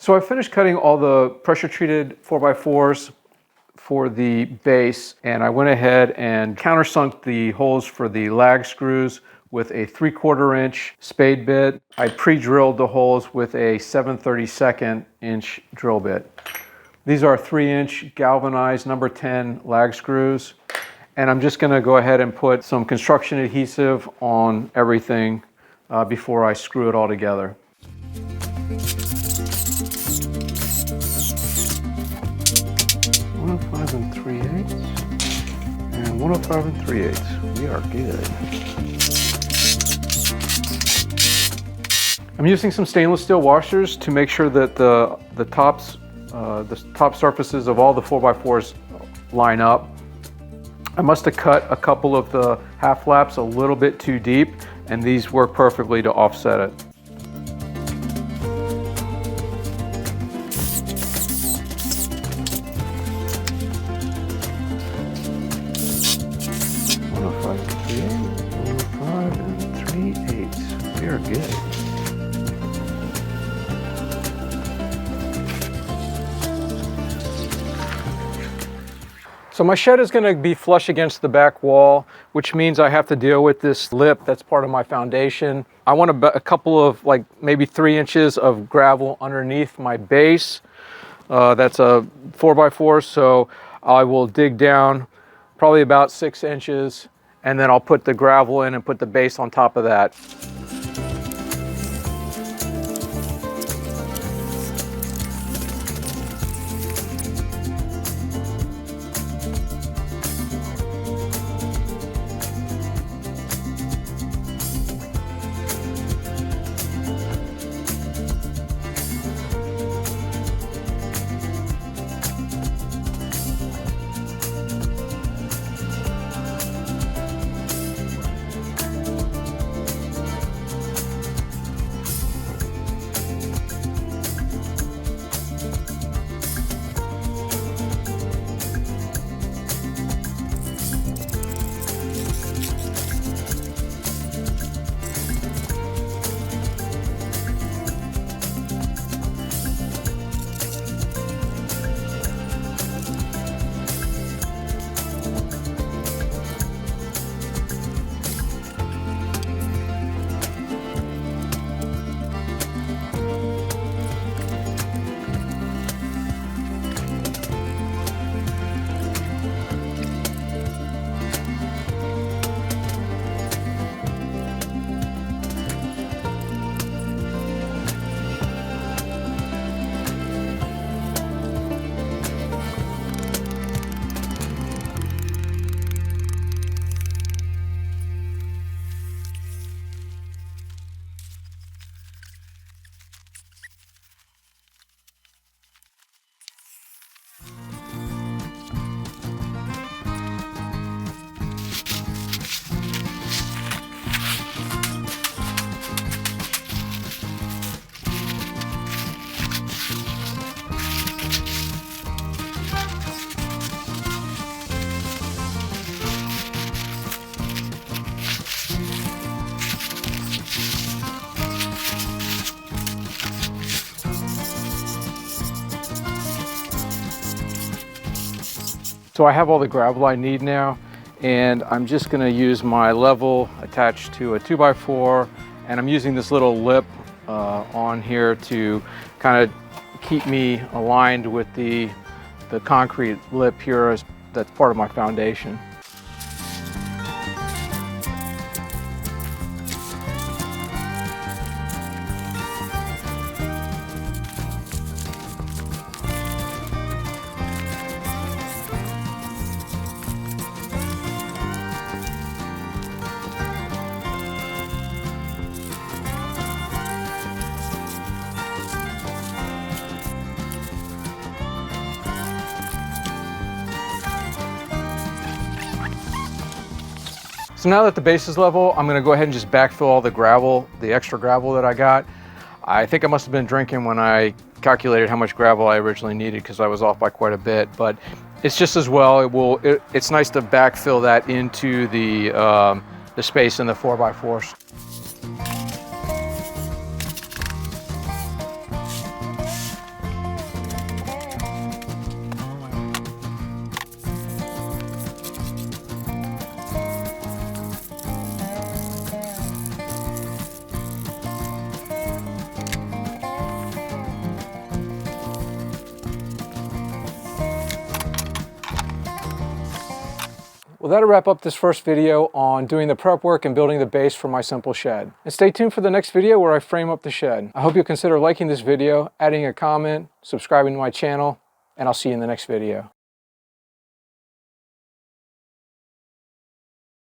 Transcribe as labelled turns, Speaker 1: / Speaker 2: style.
Speaker 1: So I finished cutting all the pressure treated 4x4s for the base, and I went ahead and countersunk the holes for the lag screws with a 3/4 inch spade bit. I pre-drilled the holes with a 7/32 inch drill bit. These are 3-inch galvanized number 10 lag screws, and I'm just going to go ahead and put some construction adhesive on everything before I screw it all together. 105 3/8 and 105 3/8. We are good. I'm using some stainless steel washers to make sure that the top surfaces of all the 4x4s line up. I must have cut a couple of the half flaps a little bit too deep, and these work perfectly to offset it. We are good. So my shed is going to be flush against the back wall, which means I have to deal with this lip that's part of my foundation. I want a couple of maybe 3 inches of gravel underneath my base. That's a 4x4, so I will dig down probably about 6 inches, and then I'll put the gravel in and put the base on top of that. So I have all the gravel I need now, and I'm just going to use my level attached to a 2x4, and I'm using this little lip on here to kind of keep me aligned with the concrete lip here that's part of my foundation. So now that the base is level, I'm gonna go ahead and just backfill all the gravel, the extra gravel that I got. I think I must have been drinking when I calculated how much gravel I originally needed, because I was off by quite a bit, but it's just as well. It's nice to backfill that into the space in the 4x4s. Well, that'll wrap up this first video on doing the prep work and building the base for my simple shed. And stay tuned for the next video where I frame up the shed. I hope you'll consider liking this video, adding a comment, subscribing to my channel, and I'll see you in the next video.